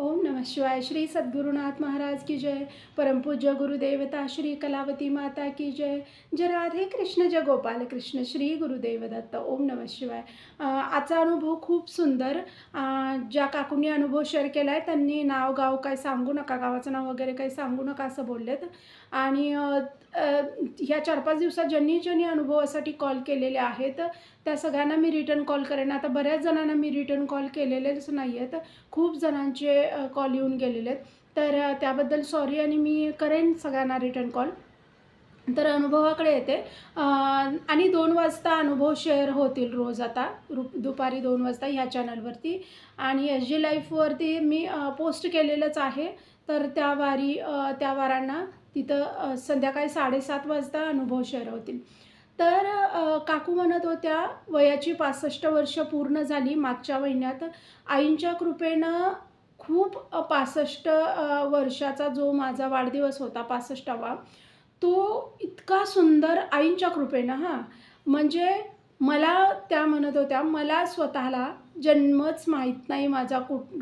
ओम नमः शिवाय। श्री सद्गुरुनाथ महाराज की जय। परमपूज्य गुरुदेवता श्री कलावती माता की जय। जय राधे कृष्ण, जय गोपाल कृष्ण, श्री गुरुदेव दत्त। ओम नमः शिवाय। आजचा अनुभव खूप सुंदर। ज्या काकूंनी अनुभव शेअर केला आहे त्यांनी नाव गाव काही सांगू नका, गावाचं नाव वगैरे काही सांगू नका असं बोललेत. आणि ह्या 4-5 दिवसात ज्यांनी अनुभवासाठी कॉल केलेले आहेत त्या सगळ्यांना मी रिटर्न कॉल करेन. आता बऱ्याच जणांना मी रिटर्न कॉल केलेलेच नाही आहेत. खूप जणांचे कॉल येऊन गेलेले आहेत. तर त्याबद्दल सॉरी आणि मी करेन सगळ्यांना रिटर्न कॉल. तर अनुभवाकडे येते. आणि 2 वाजता अनुभव शेअर होतील रोज आता दुपारी 2 वाजता ह्या चॅनलवरती. आणि एस जी लाईफवरती मी पोस्ट केलेलंच आहे. तर त्या वारांना तिथं संध्याकाळी 7:30 वाजता अनुभव शेअर होतील. तर काकू म्हणत होत्या वयाची 65 वर्ष पूर्ण झाली मागच्या महिन्यात. आईंच्या कृपेनं खूप 65 वर्षाचा जो माझा वाढदिवस होता 65वा, तो इतका सुंदर आईंच्या कृपेनं म्हणजे मला त्या म्हणत होत्या, मला स्वतःला जन्मच माहीत नाही माझा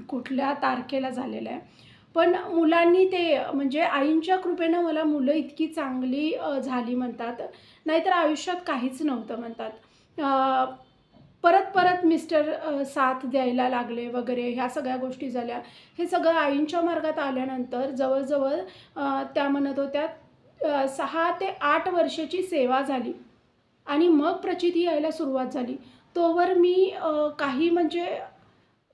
कुठल्या तारखेला झालेला आहे. पण मुलांनी ते म्हणजे आईंच्या कृपेनं मला मुलं इतकी चांगली झाली म्हणतात. नाहीतर आयुष्यात काहीच नव्हतं म्हणतात. परत मिस्टर साथ द्यायला लागले वगैरे ह्या सगळ्या गोष्टी झाल्या. हे सगळं आईंच्या मार्गात आल्यानंतर जवळ त्या म्हणत होत्या 6 ते 8 वर्षाची सेवा झाली आणि मग प्रचिती यायला सुरुवात झाली. तोवर मी काही म्हणजे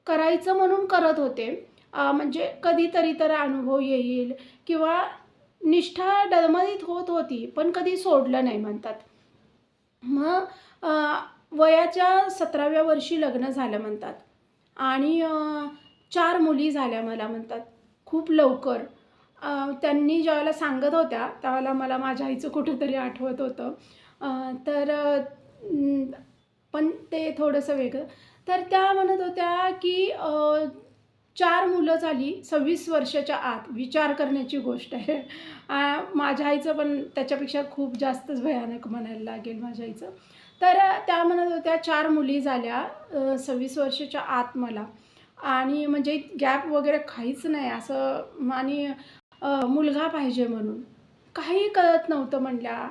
करायचं म्हणून करत होते. म्हणजे कधीतरी तर अनुभव येईल किंवा निष्ठा डळमळीत होत होती, पण कधी सोडलं नाही म्हणतात. मग वयाच्या 17व्या वर्षी लग्न झालं म्हणतात आणि 4 मुली झाल्या मला म्हणतात, खूप लवकर. त्यांनी ज्यावेळेला सांगत होत्या, त्यावेळेला मला माझ्या आईचं कुठेतरी आठवत होतं. तर पण ते थोडंसं वेगळं. तर त्या म्हणत होत्या, की 4 मुलं झाली 26 वर्षाच्या आत. विचार करण्याची गोष्ट आहे. माझ्या आईचं पण त्याच्यापेक्षा खूप जास्तच भयानक म्हणायला लागेल माझ्या आईचं. तर त्या म्हणत होत्या 4 मुली झाल्या 26 वर्षाच्या आत मला. आणि म्हणजे गॅप वगैरे काहीच नाही असं. आणि मुलगा पाहिजे म्हणून. काही कळत नव्हतं म्हणल्या.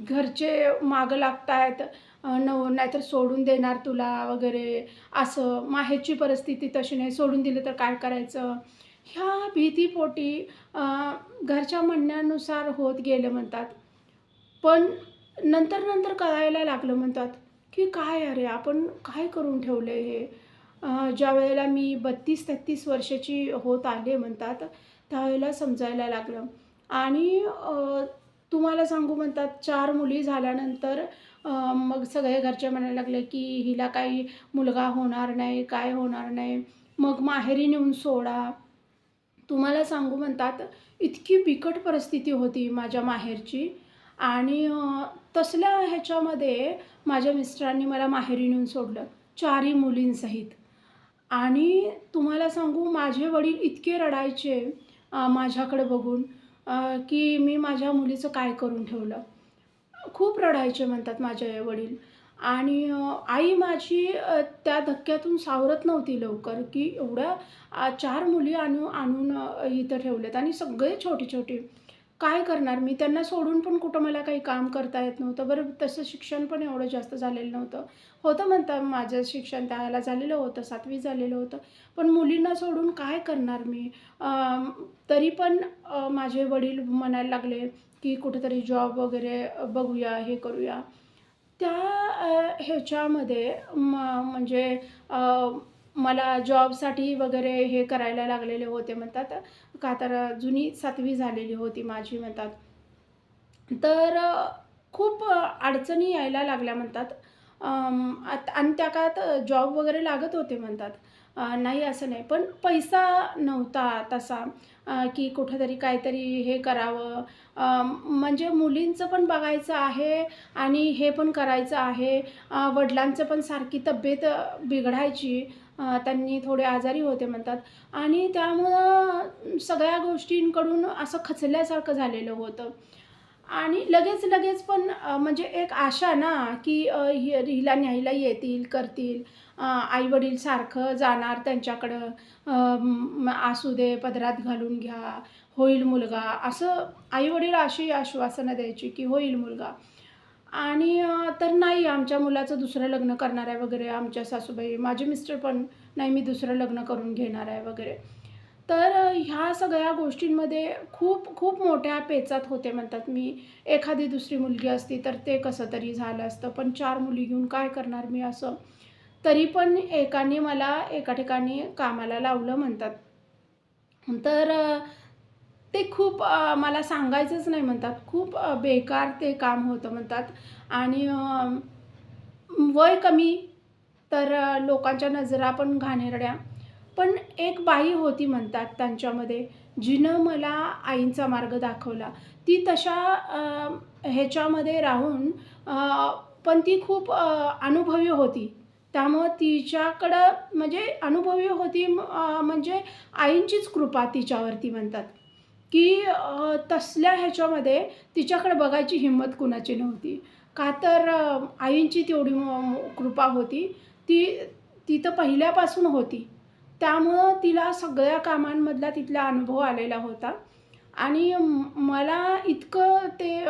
घरचे मागं लागतायत, नाहीतर सोडून देणार तुला वगैरे असं. माहेरची परिस्थिती तशी नाही, सोडून दिलं तर काय करायचं? ह्या भीतीपोटी घरच्या म्हणण्यानुसार होत गेलं म्हणतात. पण नंतर कळायला लागलं म्हणतात, की काय अरे आपण काय करून ठेवलं हे? ज्यावेळेला मी 32-33 वर्षाची होत आले म्हणतात, त्यावेळेला समजायला लागलं. आणि तुम्हाला सांगू म्हणतात 4 मुली झाल्यानंतर मग सगळे घरचे म्हणायला लागले, की हिला काही मुलगा होणार नाही, काय होणार नाही. मग माहेरी नेऊन सोडा. तुम्हाला सांगू म्हणतात इतकी बिकट परिस्थिती होती माझ्या माहेरची. आणि तसल्या ह्याच्यामध्ये माझ्या मिस्टरांनी मला माहेरी नेऊन सोडलं 4ही मुलींसहित. आणि तुम्हाला सांगू माझे वडील इतके रडायचे माझ्याकडे बघून, की मी माझ्या मुलीचं काय करून ठेवलं. खूप रडायचे म्हणतात माझे वडील. आणि आई माझी त्या धक्क्यातून सावरत नव्हती लवकर, की एवढ्या 4 मुली आणून इथं ठेवल्यात आणि सगळे छोटे-छोटे. काय करणार मी? त्यांना सोडून पण कुठं मला काही काम करता येत नव्हतं. बरं तसं शिक्षण पण एवढं जास्त झालेलं नव्हतं. होतं म्हणतात माझं शिक्षण त्यावेळेला झालेलं होतं, 7वी झालेलं होतं. पण मुलींना सोडून काय करणार मी? तरी पण माझे वडील म्हणायला लागले, की कुठेतरी जॉब वगैरे बघूया, हे करूया. त्या ह्याच्यामध्ये म्हणजे मला जॉबसाठी वगैरे हे करायला लागलेले होते म्हणतात. का तर जुनी 7वी झालेली होती माझी म्हणतात. तर खूप अडचणी यायला लागल्या म्हणतात. आणि त्या काळात जॉब वगैरे लागत होते म्हणतात. नाही असं नाही. पण पैसा नव्हता तसा, की कुठेतरी काहीतरी हे करावं. म्हणजे मुलींचं पण बघायचं आहे आणि हे पण करायचं आहे. वडिलांचं पण सारखी तब्येत बिघडायची. त्यांनी थोडे आजारी होते म्हणतात. आणि त्यामुळं सगळ्या गोष्टींकडून असं खचल्यासारखं झालेलं होतं. आणि लगेच पण म्हणजे एक आशा ना, की हिला न्यायला येतील, करतील. आई-वडील सारखं जाणार त्यांच्याकडं. असू दे, पदरात घालून घ्या, होईल मुलगा. असं आई-वडील अशी आश्वासनं द्यायची, की होईल मुलगा. आणि तर नाही आमच्या मुलाचं दुसरं लग्न करणार आहे वगैरे आमच्या सासूबाई. माझे मिस्टर पण, नाही मी दुसरं लग्न करून घेणार आहे वगैरे. तर ह्या सगळ्या गोष्टींमध्ये खूप खूप मोठ्या पेचात होते म्हणतात मी. एखादी दुसरी मुलगी असती तर ते कसं तरी झालं असतं. पण 4 मुली घेऊन काय करणार मी असं. तरी पण एकाने मला एका ठिकाणी कामाला लावलं म्हणतात. तर ते खूप मला सांगायचंच नाही म्हणतात. खूप बेकार ते काम होतं म्हणतात आणि वय कमी, तर लोकांच्या नजरा पण घाणेरड्या. पण एक बाई होती म्हणतात त्यांच्यामध्ये, जिनं मला आईंचा मार्ग दाखवला. ती तशा ह्याच्यामध्ये राहून पण ती खूप अनुभवी होती. त्यामुळं तिच्याकडं म्हणजे अनुभवी होती म्हणजे आईंचीच कृपा तिच्यावरती म्हणतात, की तसल्या ह्याच्यामध्ये तिच्याकडे बघायची हिंमत कुणाची नव्हती. का तर आईंची तेवढी कृपा होती. ती ती तर पहिल्यापासून होती. त्यामुळं तिला सगळ्या कामांमधला तिथला अनुभव आलेला होता आणि मला इतकं ते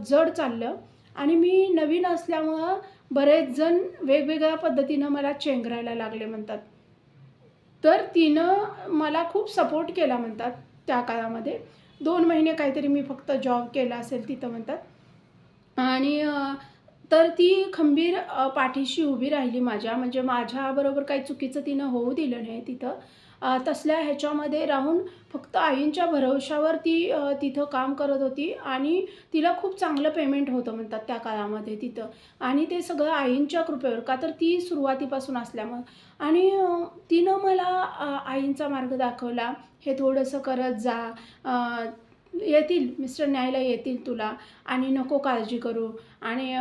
जड चाललं आणि मी नवीन असल्यामुळं बरेच जण वेगवेगळ्या पद्धतीनं मला चेंगरायला लागले म्हणतात. तर तिनं मला खूप सपोर्ट केला म्हणतात त्या काळामध्ये. 2 महिने काहीतरी मी फक्त जॉब केला असेल तिथं म्हणतात. आणि तर ती खंबीर पाठीशी उभी राहिली माझ्या. म्हणजे माझ्याबरोबर काही चुकीचं तिनं होऊ दिलं नाही तिथं. तसल्या ह्याच्यामध्ये राहून फक्त आईंच्या भरवशावर ती तिथं काम करत होती आणि तिला खूप चांगलं पेमेंट होतं म्हणतात त्या काळामध्ये तिथं. आणि ते सगळं आईंच्या कृपेवर, का तर ती सुरुवातीपासून असल्यामुळं. आणि तिनं मला आईंचा मार्ग दाखवला. हे थोडंसं करत जा. येतील मिस्टर न्यायला येतील तुला आणि नको काळजी करू आणि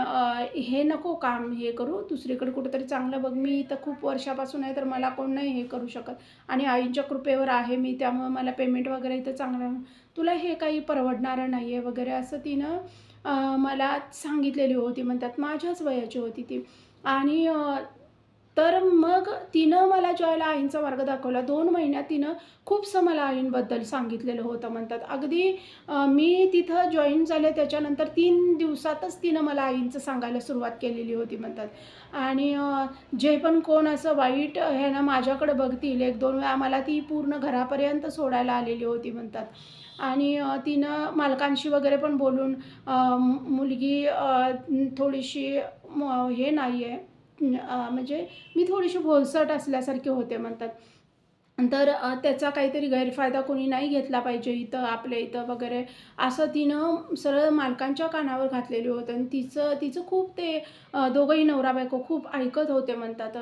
हे नको काम हे करू, दुसरीकडे कुठेतरी चांगलं बघ. मी इथं खूप वर्षापासून आहे, तर मला कोण नाही हे करू शकत आणि आईच्या कृपेवर आहे मी, त्यामुळं मला पेमेंट वगैरे इथं चांगलं आहे. तुला हे काही परवडणारं नाही आहे वगैरे असं तिनं मला सांगितलेली होती म्हणतात. माझ्याच वयाची होती ती आणि तर मग तिनं मला ज्यावेळेला आईंचा मार्ग दाखवला, 2 महिन्यात तिनं खूपसं मला आईंबद्दल सांगितलेलं होतं म्हणतात. अगदी मी तिथं जॉइन झाले त्याच्यानंतर 3 दिवसातच तिनं मला आईंचं सांगायला सुरुवात केलेली होती म्हणतात. आणि जे पण कोण असं वाईट ह्यानं माझ्याकडे बघतील 1-2 वेळा मला ती पूर्ण घरापर्यंत सोडायला आलेली होती म्हणतात. आणि तिनं मालकांशी वगैरे पण बोलून मुलगी थोडीशी हे नाही आहे म्हणजे मी थोडीशी भोळसट असल्यासारखे होते म्हणतात. तर त्याचा काहीतरी गैरफायदा कोणी नाही घेतला पाहिजे इथं, आपल्या इथं वगैरे, असं तिनं सरळ मालकांच्या कानावर घातलेली होतं आणि तिचं तिचं खूप ते दोघंही नवरा-बायको खूप ऐकत होते म्हणतात.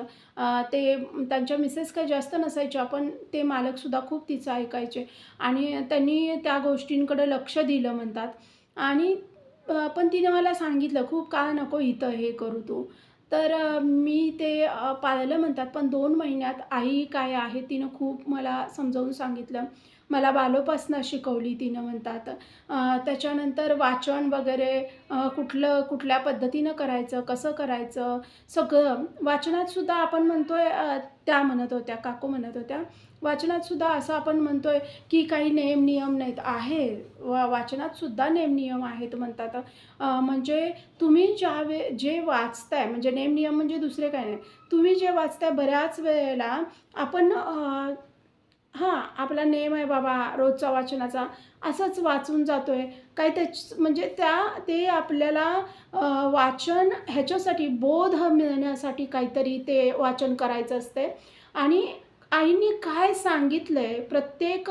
ते त्यांच्या मिसेस काही जास्त नसायच्या, पण ते मालकसुद्धा खूप तिचं ऐकायचे आणि त्यांनी त्या गोष्टींकडे लक्ष दिलं म्हणतात. आणि पण तिने मला सांगितलं, "खूप काळ नको इथं हे करू तू." तर मी ते पाळलं म्हणतात. पण 2 महिन्यात आई काय आहे तिनं खूप मला समजावून सांगितलं. मला बालोपासना शिकवली तिनं म्हणतात. त्याच्यानंतर वाचन वगैरे कुठल्या पद्धतीनं करायचं, कसं करायचं, सगळं. वाचनात सुद्धा आपण म्हणतोय त्या म्हणत होत्या, काकू म्हणत होत्या, वाचनात सुद्धा असं आपण म्हणतोय, की काही नेम-नियम नाहीत. आहे, वाचनात सुद्धा नेम-नियम आहेत म्हणतात. म्हणजे तुम्ही जे वाचताय म्हणजे नेम-नियम म्हणजे दुसरे काही नाही. तुम्ही जे वाचताय बऱ्याच वेळेला आपण हां, आपला नेम आहे बाबा रोजचा वाचनाचा, असंच वाचून जातोय. काही म्हणजे ते आपल्याला वाचन ह्याच्यासाठी बोध मिळण्यासाठी काहीतरी ते वाचन करायचं असते आणि आईनी काय सांगितलंय प्रत्येक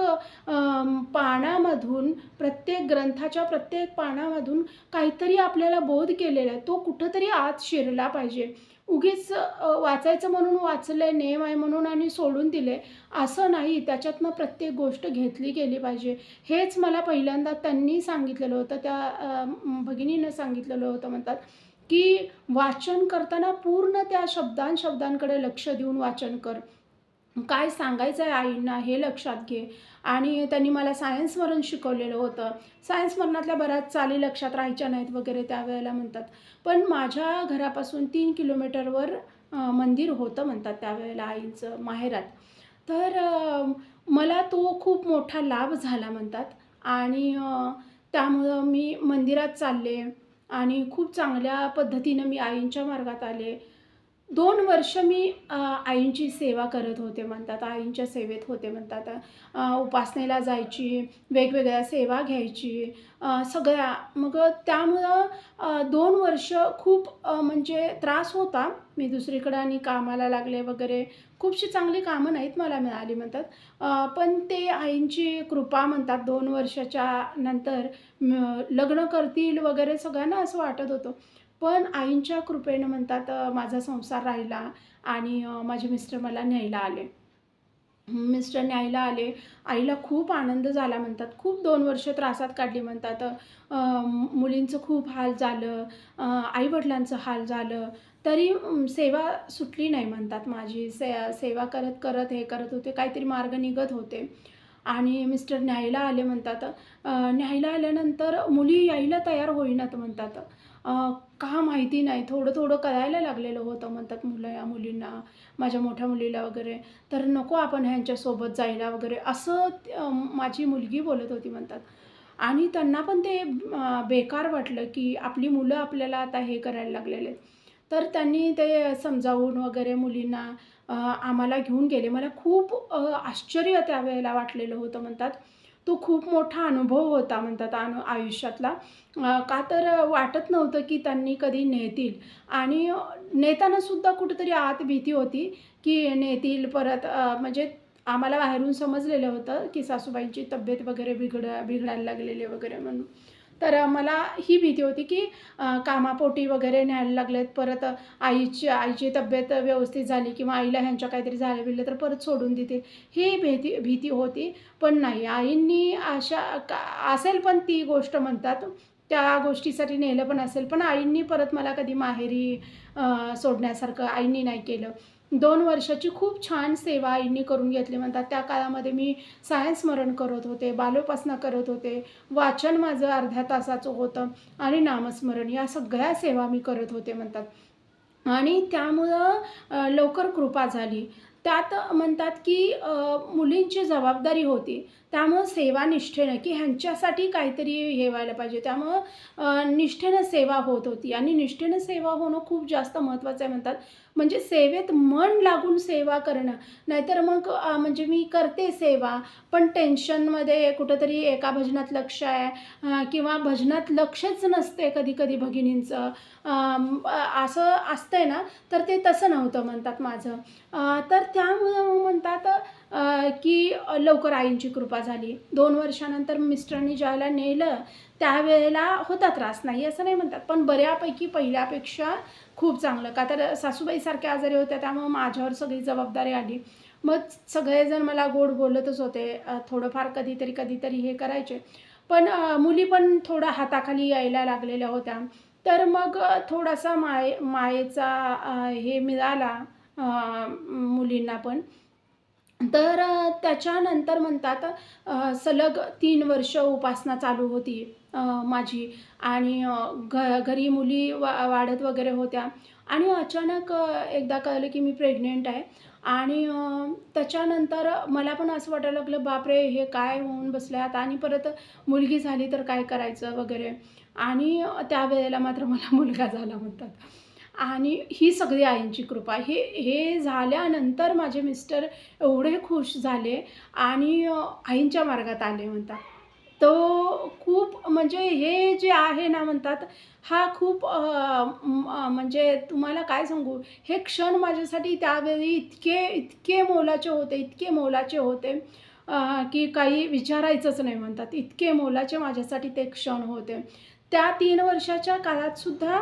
पानामधून, प्रत्येक ग्रंथाच्या प्रत्येक पानामधून काहीतरी आपल्याला बोध केलेला आहे. तो कुठेतरी आत शिरला पाहिजे. उगीच वाचायचं म्हणून वाचलंय, नेम आहे म्हणून आणि सोडून दिले, असं नाही. त्याच्यातनं प्रत्येक गोष्ट घेतली गेली पाहिजे. हेच मला पहिल्यांदा त्यांनी सांगितलेलं होतं. त्या भगिनीनं सांगितलेलं होतं म्हणतात, की वाचन करताना पूर्ण त्या शब्दांकडे लक्ष देऊन वाचन कर. काय सांगायचं आहे आईंना हे लक्षात घे. आणि त्यांनी मला सायन्स स्मरण शिकवलेलं होतं. सायन्स स्मरणातल्या बऱ्याच चाली लक्षात राहायच्या नाहीत वगैरे त्यावेळेला म्हणतात. पण माझ्या घरापासून 3 किलोमीटरवर मंदिर होतं म्हणतात त्यावेळेला आईचं माहेरात. तर मला तो खूप मोठा लाभ झाला म्हणतात. आणि त्यामुळं मी मंदिरात चालले आणि खूप चांगल्या पद्धतीनं मी आईंच्या मार्गात आले. 2 वर्ष मी आईंची सेवा करत होते म्हणतात. आईंच्या सेवेत होते म्हणतात. उपासनेला जायची, वेगवेगळ्या सेवा घ्यायची, सगळ्या. मग त्यामुळं 2 वर्ष खूप म्हणजे त्रास होता. मी दुसरीकडं आणि कामाला लागले वगैरे. खूपशी चांगली कामं नाहीत मला मिळाली म्हणतात. पण ते आईंची कृपा म्हणतात 2 वर्षाच्या नंतर लग्न करतील वगैरे सगळ्यांना असं वाटत होतं. पण आईंच्या कृपेनं म्हणतात माझा संसार राहिला आणि माझे मिस्टर मला न्यायला आले. मिस्टर न्यायला आले. आईला खूप आनंद झाला म्हणतात. खूप 2 वर्ष त्रासात काढली म्हणतात. मुलींचं खूप हाल झालं, आई-वडिलांचं हाल झालं, तरी सेवा सुटली नाही म्हणतात माझी. सेवा करत, करत हे करत होते. काहीतरी मार्ग निघत होते. आणि मिस्टर न्यायला आले म्हणतात. न्यायला आल्यानंतर मुली यायला तयार होईनात म्हणतात. अ, का माहिती नाही. थोडं-थोडं कळायला लागलेलं होतं म्हणतात मुलींना, माझ्या मोठ्या मुलीला वगैरे. तर नको आपण ह्यांच्यासोबत जायला वगैरे असं माझी मुलगी बोलत होती म्हणतात. आणि त्यांना पण ते बेकार वाटलं, की आपली मुलं आपल्याला आता हे करायला लागलेले आहेत. तर त्यांनी ते समजावून वगैरे मुलींना आम्हाला घेऊन गेले. मला खूप आश्चर्य त्यावेळेला वाटलेलं होतं म्हणतात. तो खूप मोठा अनुभव होता म्हणतात आयुष्यातला. का तर वाटत नव्हतं, की त्यांनी कधी नेतील. आणि नेताना सुद्धा कुठेतरी आत भीती होती, की नेतील परत. म्हणजे आम्हाला बाहेरून समजलेलं होतं, की सासूबाईंची तब्येत वगैरे बिघडायला लागलेली वगैरे म्हणून. तर मला ही भीती होती, की कामापोटी वगैरे न्यायला लागलेत. परत आईची तब्येत व्यवस्थित झाली किंवा आईला ह्यांच्या काहीतरी झालं-बिलं तर परत सोडून देतील. ही भीती भीती होती. पण नाही, आईंनी अशा असेल पण ती गोष्ट म्हणतात, त्या गोष्टीसाठी नेलं पण असेल. पण आईंनी परत मला कधी माहेरी सोडण्यासारखं आईंनी नाही केलं. 2 वर्षाची खूप छान सेवा आईंनी करून घेतली म्हणतात. त्या काळामध्ये मी सायन्स स्मरण करत होते, बालोपासना करत होते, वाचन माझं अर्ध्या तासाचं होतं आणि नामस्मरण या सगळ्या सेवा मी करत होते म्हणतात. आणि त्यामुळं लवकर कृपा झाली. त्यात म्हणतात, की मुलींची जबाबदारी होती. त्यामुळं सेवा निष्ठेनं, की ह्यांच्यासाठी काहीतरी हे व्हायला पाहिजे. त्यामुळं निष्ठेनं सेवा होत होती आणि निष्ठेनं सेवा होणं खूप जास्त महत्त्वाचं आहे म्हणतात. म्हणजे सेवेत मन लागून सेवा करणं. नाहीतर मग म्हणजे मी करते सेवा, पण टेन्शनमध्ये कुठेतरी एका भजनात लक्ष आहे किंवा भजनात लक्षच नसते कधी-कधी भगिनींचं. असं असतंय ना, तर ते तसं नव्हतं म्हणतात माझं. तर त्यामुळं म्हणतात की लवकर आईंची कृपा झाली. 2 वर्षानंतर मिस्टरांनी ज्यावेळेला नेलं, त्यावेळेला होता त्रास, नाही असं नाही म्हणतात. पण बऱ्यापैकी पहिल्यापेक्षा खूप चांगलं. का तर सासूबाई सारख्या आजारी होत्या, त्यामुळं माझ्यावर सगळी जबाबदारी आली. मग सगळेजण मला गोड बोलतच होते. थोडंफार कधीतरी, कधीतरी हे करायचे. पण मुली पण थोडं हाताखाली यायला लागलेल्या होत्या. तर मग थोडासा मायेचा हे मिळाला मुलींना पण. तर त्याच्यानंतर म्हणतात सलग 3 वर्ष उपासना चालू होती माझी. आणि घरी मुली वाढत वगैरे होत्या. आणि अचानक एकदा कळलं की मी प्रेग्नंट आहे. आणि त्याच्यानंतर मला पण असं वाटायला लागलं, बापरे! हे काय होऊन बसलं आता आणि परत मुलगी झाली तर काय करायचं वगैरे. आणि त्यावेळेला मात्र मला मुलगा झाला म्हणतात. आणि ही सगळी आईंची कृपा. हे हे झाल्यानंतर माझे मिस्टर एवढे खुश झाले आणि आईंच्या मार्गात आले म्हणतात. तो खूप म्हणजे हे जे आहे ना म्हणतात, हा खूप म्हणजे तुम्हाला काय सांगू, हे क्षण माझ्यासाठी त्यावेळी इतके, इतके मोलाचे होते, इतके मोलाचे होते की काही विचारायचंच नाही म्हणतात. इतके मोलाचे माझ्यासाठी ते क्षण होते. त्या 3 वर्षाच्या काळात सुद्धा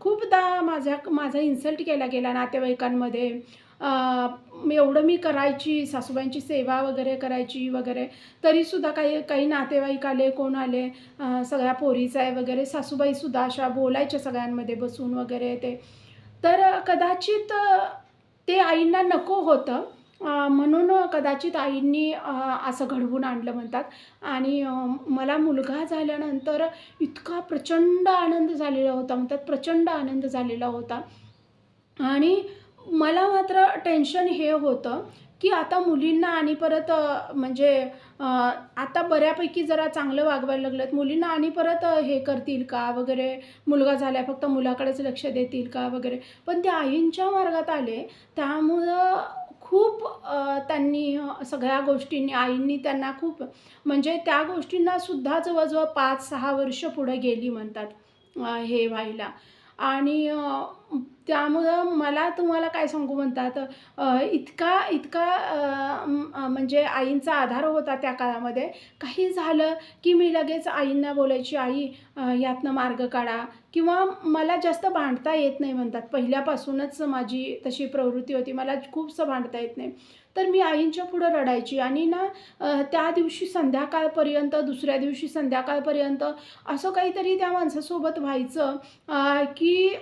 खूपदा माझा इन्सल्ट केला गेला नातेवाईकांमध्ये. एवढं मी करायची, सासूबाईंची सेवा वगैरे करायची वगैरे, तरीसुद्धा काही काही नातेवाईक आले, कोण आले, सगळ्या पोरीच आहे वगैरे, सासूबाईसुद्धा अशा बोलायच्या सगळ्यांमध्ये बसून वगैरे ते. तर कदाचित ते आईंना नको होतं. म्हणून कदाचित आईंनी असं घडवून आणलं म्हणतात. आणि मला मुलगा झाल्यानंतर इतका प्रचंड आनंद झालेला होता म्हणतात, प्रचंड आनंद झालेला होता. आणि मला मात्र टेन्शन हे होतं, की आता मुलींना आणि परत म्हणजे आता बऱ्यापैकी जरा चांगलं वागवायला लागलेत. मुलींना आणि परत हे करतील का वगैरे, मुलगा झाला फक्त मुलाकडेच लक्ष देतील का वगैरे. पण ते आईंच्या मार्गात आले, त्यामुळं खूप त्यांनी सगळ्या गोष्टींनी आईंनी त्यांना खूप म्हणजे त्या गोष्टींना सुद्धा जवळ-जवळ 5-6 वर्ष पुढे गेली म्हणतात हे व्हायला. आणि त्यामुळं मला तुम्हाला काय सांगू म्हणतात इतका इतका म्हणजे आईंचा आधार होता त्या काळामध्ये. काही झालं, की मी लगेच आईंना बोलायची, "आई यातनं मार्ग काढा." किंवा मला जास्त भांडता येत नाही म्हणतात. पहिल्यापासूनच माझी तशी प्रवृत्ती होती. मला खूपसं भांडता येत नाही. तर मी आईंच्या पुढं रडायची आणि ना त्या दिवशी संध्याकाळपर्यंत, दुसऱ्या दिवशी संध्याकाळपर्यंत असं काहीतरी त्या माणसासोबत व्हायचं की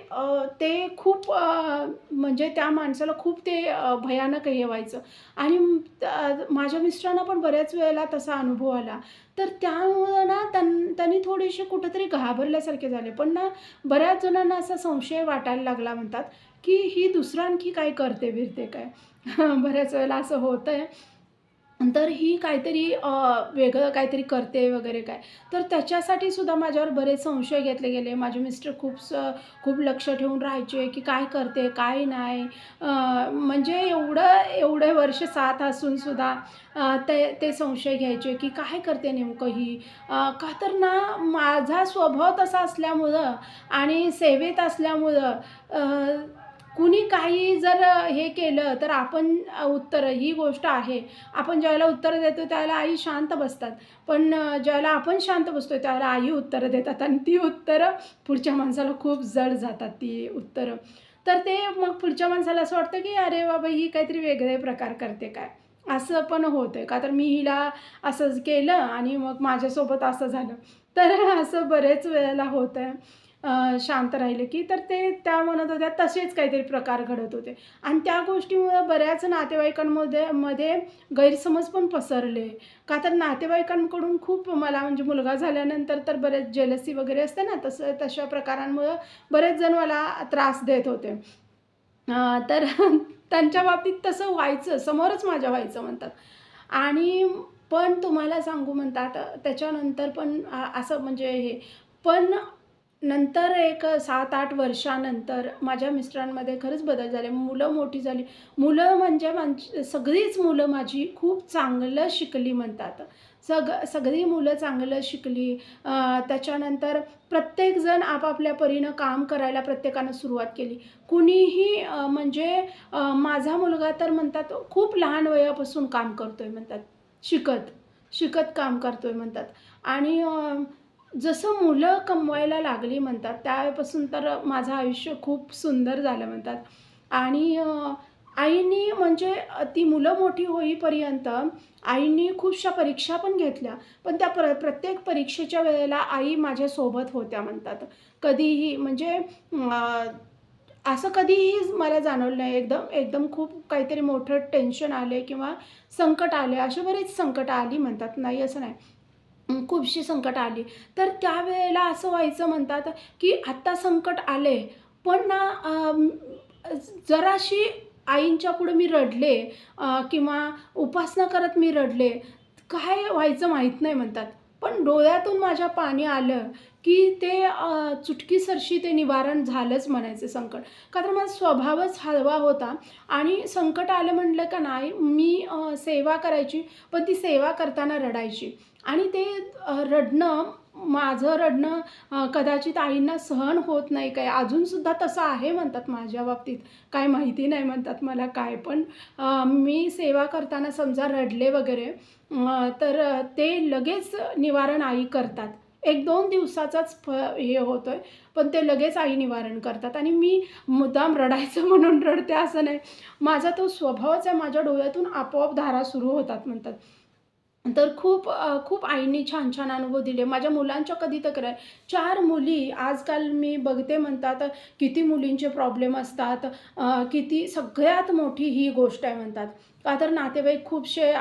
ते खूप म्हणजे त्या माणसाला खूप ते भयानक हे व्हायचं. आणि माझ्या मिस्टरांना पण बऱ्याच वेळेला तसा अनुभव आला. तर त्यामुळं ना त्यांनी थोडेसे कुठेतरी घाबरल्यासारखे झाले. पण ना बऱ्याच जणांना असा संशय वाटायला लागला म्हणतात, की ही दुसरं आणखी काय करते-बिरते काय? बऱ्याच वेळेला असं होतंय. तर ही काहीतरी वेगळं काहीतरी करते वगैरे काय. तर त्याच्यासाठी सुद्धा माझ्यावर बरेच संशय घेतले गेले. माझे मिस्टर खूप लक्ष ठेवून राहायचे, की काय करते, काय नाही. म्हणजे एवढे वर्ष साथ असून सुद्धा ते ते संशय घ्यायचे, की काय करते नेमकं ही? का तर ना माझा स्वभाव तसा असल्यामुळं आणि सेवेत असल्यामुळं कुणी काही जर हे केलं तर आपण उत्तरं ही गोष्ट आहे. आपण ज्यावेळेला उत्तरं देतो त्यावेळेला आई शांत बसतात. पण ज्यावेळेला आपण शांत बसतो त्यावेळेला आई उत्तरं देतात आणि ती उत्तरं पुढच्या माणसाला खूप जड जातात ती उत्तरं. तर ते मग पुढच्या माणसाला असं वाटतं, की "अरे बाबा ही काहीतरी वेगळे प्रकार करते काय?" असं पण होतंय. का तर मी हिला असंच केलं आणि मग माझ्यासोबत असं झालं. तर असं बरेच वेळेला होतंय. शांत राहिले, की तर ते त्या म्हणत होत्या तसेच काहीतरी प्रकार घडत होते. आणि त्या गोष्टीमुळे बऱ्याच मध्ये गैरसमज पण पसरले. का तर नातेवाईकांकडून खूप मला म्हणजे मुलगा झाल्यानंतर तर बरेच जेलसी वगैरे असते ना, तशा प्रकारांमुळं बरेच जण मला त्रास देत होते. तर त्यांच्या बाबतीत तसं व्हायचं, समोरच माझ्या व्हायचं म्हणतात. आणि पण तुम्हाला सांगू म्हणतात त्याच्यानंतर पण असं म्हणजे हे पण नंतर एक 7-8 वर्षानंतर माझ्या मिस्टरांमध्ये खरंच बदल झाले. मुलं मोठी झाली. मुलं म्हणजे सगळीच मुलं माझी खूप चांगलं शिकली म्हणतात. सगळी मुलं चांगलं शिकली. त्याच्यानंतर प्रत्येकजण आपापल्या परीनं काम करायला प्रत्येकानं सुरुवात केली. कुणीही म्हणजे माझा मुलगा तर म्हणतात खूप लहान वयापासून काम करतोय म्हणतात. शिकत, शिकत काम करतोय म्हणतात. आणि जसं मुलं कमवायला लागली म्हणतात, त्यावेळेपासून तर माझं आयुष्य खूप सुंदर झालं म्हणतात. आणि आईनी म्हणजे ती मुलं मोठी होईपर्यंत आईनी खूपशा परीक्षा पण घेतल्या. पण त्या प्रत्येक परीक्षेच्या वेळेला आई माझ्यासोबत होत्या म्हणतात. कधीही म्हणजे असं कधीही मला जाणवलं नाही. एकदम एकदम खूप काहीतरी मोठं टेन्शन आले किंवा संकट आले, अशी बरीच संकटं आली म्हणतात, नाही असं नाही. खूपशी संकट आली. तर त्यावेळेला असं व्हायचं म्हणतात, की आत्ता संकट आले, पण ना जराशी आईंच्या पुढे मी रडले किंवा उपासना करत मी रडले, काय व्हायचं माहीत नाही म्हणतात. पण डोळ्यातून माझ्या पाणी आलं, की ते चुटकीसरशी ते निवारण झालंच म्हणायचं संकट. का तर माझा स्वभावच हळवा होता आणि संकट आलं म्हटलं का नाही, मी सेवा करायची, पण ती सेवा करताना रडायची. आणि ते रडणं, माझं रडणं कदाचित आईंना सहन होत नाही काय, अजूनसुद्धा तसं आहे म्हणतात माझ्या बाबतीत. काय माहिती नाही म्हणतात मला काय. पण मी सेवा करताना समजा रडले वगैरे तर ते लगेच निवारण आई करतात. 1-2 दिवसाचाच हे होतोय, पण ते लगेच आई निवारण करतात आणि मी मुद्दाम रडायचं म्हणून रडते असं नाही. माझा तो स्वभावच आहे, माझ्या डोळ्यातून आपोआप धारा सुरू होतात म्हणतात. तर खूप आईंनी छान-छान अनुभव दिले. माझ्या मुलांच्या कधी तक्रार 4 मुली आजकाल मी बघते म्हणतात, किती मुलींचे प्रॉब्लेम असतात. किती सगळ्यात मोठी ही गोष्ट आहे म्हणतात. का तर नातेवाईक खूपसे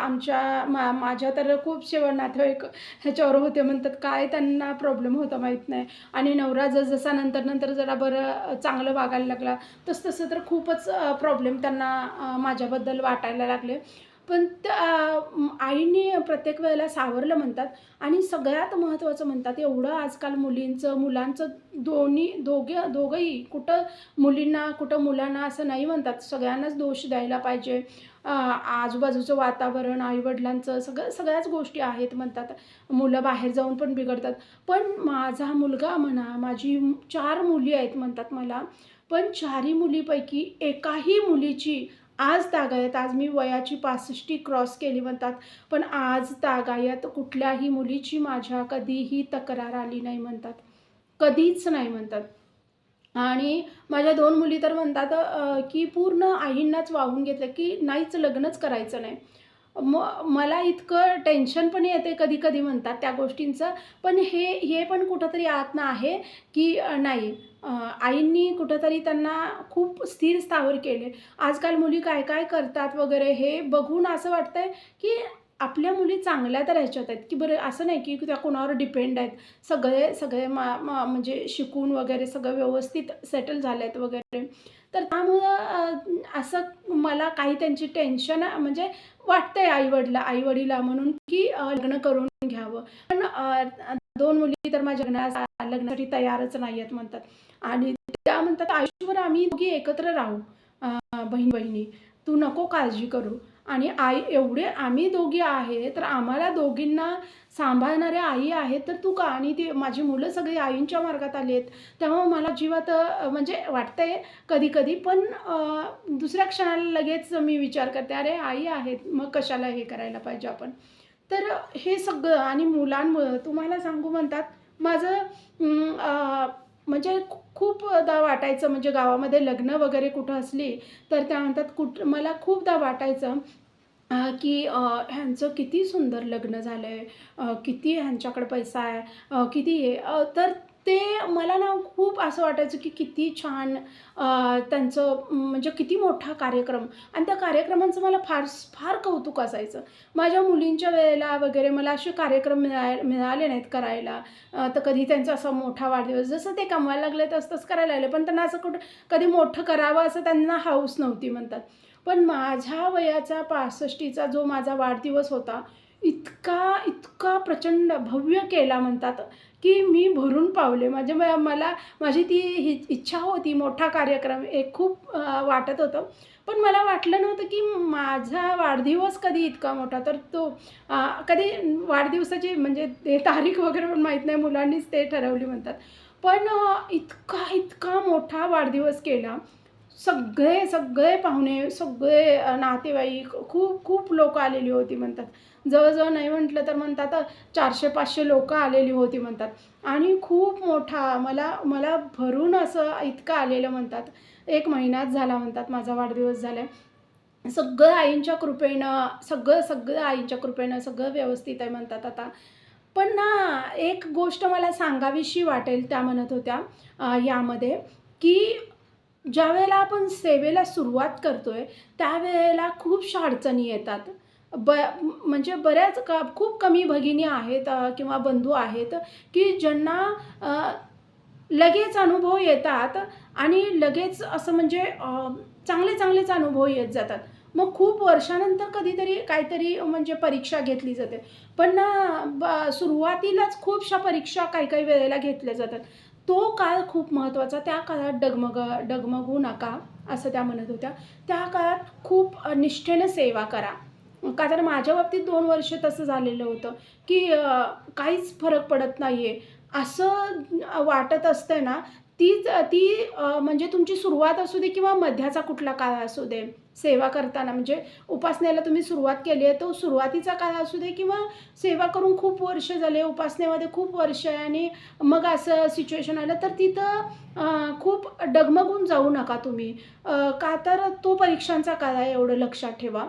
माझ्या तर खूपसे नातेवाईक ह्याच्यावर होते म्हणतात. काय त्यांना प्रॉब्लेम होता माहीत नाही. आणि नवरा जसजसा नंतर जरा बरं चांगलं वागायला लागला, तसं तर खूपच प्रॉब्लेम त्यांना माझ्याबद्दल वाटायला लागले. पण आईनी प्रत्येक वेळेला सावरलं म्हणतात आणि सगळ्यात महत्त्वाचं म्हणतात एवढं आजकाल मुलींचं, मुलांचं दोघंही कुठं मुलींना, कुठं मुलांना असं नाही म्हणतात. सगळ्यांनाच दोष द्यायला पाहिजे. आजूबाजूचं वातावरण, आई-वडिलांचं सगळ्याच गोष्टी आहेत म्हणतात. मुलं बाहेर जाऊन पण बिघडतात. पण माझा मुलगा म्हणा, माझी 4 मुली आहेत म्हणतात मला. पण 4ही मुलीपैकी एकाही मुलीची आज तागायत, आज मी वयाची 65 क्रॉस केली म्हणतात. पण आज तागायत कुठल्याही मुलीची माझ्या कधीही तक्रार आली नाही म्हणतात. कधीच नाही म्हणतात. आणि माझ्या 2 मुली तर म्हणतात की पूर्ण आईंनाच वाहून घेतलं, की नाहीच लग्नच करायचं नाही. मला इतकं टेन्शन पण येते कधी-कधी म्हणतात त्या गोष्टींचं. पण हे पण कुठेतरी आतनं आहे, की नाही आईंनी कुठेतरी त्यांना खूप स्थिर स्थावर केले. आजकाल मुली काय-काय करतात वगैरे हे बघून असं वाटतंय, की आपल्या मुली चांगल्या तर ह्याच्यात आहेत, की बरं असं नाही की त्या कोणावर डिपेंड आहेत. सगळे सगळे म्हणजे शिकून वगैरे सगळं व्यवस्थित सेटल झाले आहेत वगैरे. तर त्यामुळं असं मला काही त्यांची टेन्शन म्हणजे वाटतंय आई-वडिला म्हणून, की लग्न करून घ्यावं. पण 2 मुली तर माझ्या लग्नासाठी तयारच नाही आहेत म्हणतात. आणि त्या म्हणतात, "आयुष्यभर आम्ही दोघी एकत्र राहू बहीण-बहिणी. तू नको काळजी करू." आणि आई एवढे आम्ही दोघी आहे, तर आम्हाला दोघींना सांभाळणाऱ्या आई आहेत, तर तू का? आणि ती माझी मुलं सगळी आईंच्या मार्गात आली आहेत. तेव्हा मला अजिबात म्हणजे वाटतंय कधी-कधी, पण दुसऱ्या क्षणाला लगेच मी विचार करते, "अरे आई आहेत, मग कशाला हे करायला पाहिजे आपण?" तर हे सगळं आणि मुलांमुळं तुम्हाला सांगू म्हणतात माझं म्हणजे खूपदा वाटायचं म्हणजे गावामध्ये लग्न वगैरे कुठं असली, तर त्या म्हणतात मला खूपदा वाटायचं की ह्यांचं किती सुंदर लग्न झालंय, किती ह्यांच्याकडे पैसा आहे, किती हे तर ते मला ना खूप असं वाटायचं की किती छान त्यांचं म्हणजे किती मोठा कार्यक्रम आणि त्या कार्यक्रमांचं मला फार कौतुक असायचं. माझ्या मुलींच्या वेळेला वगैरे मला असे कार्यक्रम मिळाले नाहीत करायला. तर कधी त्यांचा असा मोठा वाढदिवस जसं ते कमवायला लागले तसं करायला लागले. पण त्यांना असं कधी मोठं करावं असं त्यांना हौस नव्हती म्हणतात. पण माझ्या वयाचा 65चा जो माझा वाढदिवस होता, इतका प्रचंड भव्य केला म्हणतात, की मी भरून पावले. म्हणजे मला माझी ती इच्छा होती मोठा कार्यक्रम एक खूप वाटत होतं. पण मला वाटलं नव्हतं, की माझा वाढदिवस कधी इतका मोठा. तर तो कधी वाढदिवसाची म्हणजे ते तारीख वगैरे पण माहीत नाही, मुलांनीच ते ठरवली म्हणतात. पण इतका मोठा वाढदिवस केला. सगळे पाहुणे, सगळे नातेवाईक, खूप लोकं आलेली होती म्हणतात. जवळ नाही म्हटलं तर म्हणतात 400-500 लोकं आलेली होती म्हणतात आणि खूप मोठा मला मला भरून असं इतकं आलेलं म्हणतात. 1 महिनाच झाला म्हणतात माझा वाढदिवस झालाय. सगळं आईंच्या कृपेनं, सगळं आईंच्या कृपेनं सगळं व्यवस्थित आहे म्हणतात आता. पण ना, एक गोष्ट मला सांगावीशी वाटेल त्या म्हणत होत्या यामध्ये, की ज्यावेळेला आपण सेवेला सुरुवात करतोय, त्यावेळेला खूपशा अडचणी येतात. म्हणजे बऱ्याच खूप कमी भगिनी आहेत किंवा बंधू आहेत, की ज्यांना लगेच अनुभव येतात आणि लगेच असं म्हणजे चांगले-चांगलेच अनुभव येत जातात. मग खूप वर्षानंतर कधीतरी काहीतरी म्हणजे परीक्षा घेतली जाते. पण ना सुरुवातीलाच खूपशा परीक्षा काही-काही वेळेला घेतल्या जातात. तो काळ खूप महत्त्वाचा. त्या काळात डगमगू नका, असं त्या म्हणत होत्या. त्या काळात खूप निष्ठेनं सेवा करा. का तर माझ्या बाबतीत 2 वर्ष तसं झालेलं होतं, की काहीच फरक पडत नाहीये, असं वाटत असते ना, म्हणजे तुमची सुरुवात असू दे किंवा मध्याचा कुठला काळ असू दे, सेवा करताना म्हणजे उपासनेला तुम्ही सुरुवात केली आहे, तो सुरुवातीचा काळ असू दे किंवा सेवा करून खूप वर्ष झाले, उपासनेमध्ये खूप वर्ष आहे आणि मग असं सिच्युएशन आलं, तर तिथं खूप डगमगून जाऊ नका तुम्ही. का तर तो परीक्षांचा काळ आहे एवढं लक्षात ठेवा.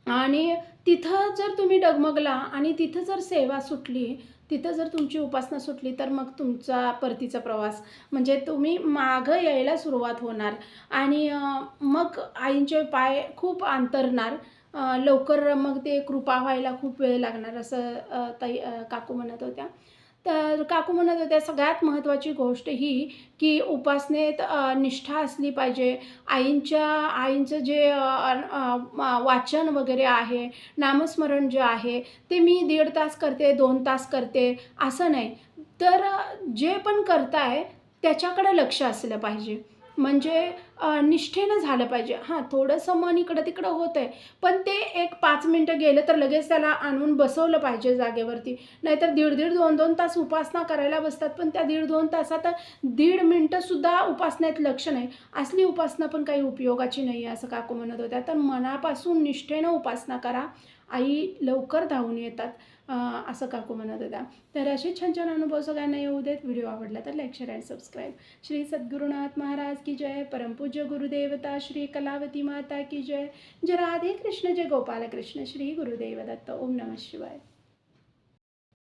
आणि तिथं जर तुम्ही डगमगला आणि तिथं जर सेवा सुटली, तिथं जर तुमची उपासना सुटली, तर मग तुमचा परतीचा प्रवास म्हणजे तुम्ही मागं यायला सुरुवात होणार आणि मग आईंचे पाय खूप अंतरणार. लवकर मग ते कृपा व्हायला खूप वेळ लागणार असं काकू म्हणत होत्या. तर काकू म्हणत होत्या सगळ्यात महत्त्वाची गोष्ट ही, की उपासनेत निष्ठा असली पाहिजे. आईंचं जे वाचन वगैरे आहे, नामस्मरण जे आहे, ते मी 1.5 तास करते, 2 तास करते, असं नाही. तर जे पण करताय त्याच्याकडे लक्ष असलं पाहिजे. म्हणजे निष्ठेनं झालं पाहिजे. हां, थोडंसं मन इकडं-तिकडं होतंय, पण ते एक 5 मिनिटं गेलं तर लगेच त्याला आणून बसवलं पाहिजे जागेवरती. नाहीतर दीड-दीड, 2-2 तास उपासना करायला बसतात, पण त्या 1.5-2 तासात 1.5 मिनिटंसुद्धा उपासनेत लक्ष नाही. असली उपासना पण काही उपयोगाची नाही आहे, असं काकू म्हणत होत्या. तर मनापासून निष्ठेनं उपासना करा. आई लवकर धावून येतात, असं काकू म्हणत होत्या. तर असे छान-छान अनुभव सगळ्यांना येऊ देत. व्हिडिओ आवडला तर लाईक, शेअर आणि सबस्क्राईब. श्री सद्गुरुनाथ महाराज की जय. परमपूज्य गुरुदेवता श्री कलावती माता की जय. जय राधे कृष्ण, जय गोपाल कृष्ण. श्री गुरुदेव दत्त. ओम नमः शिवाय.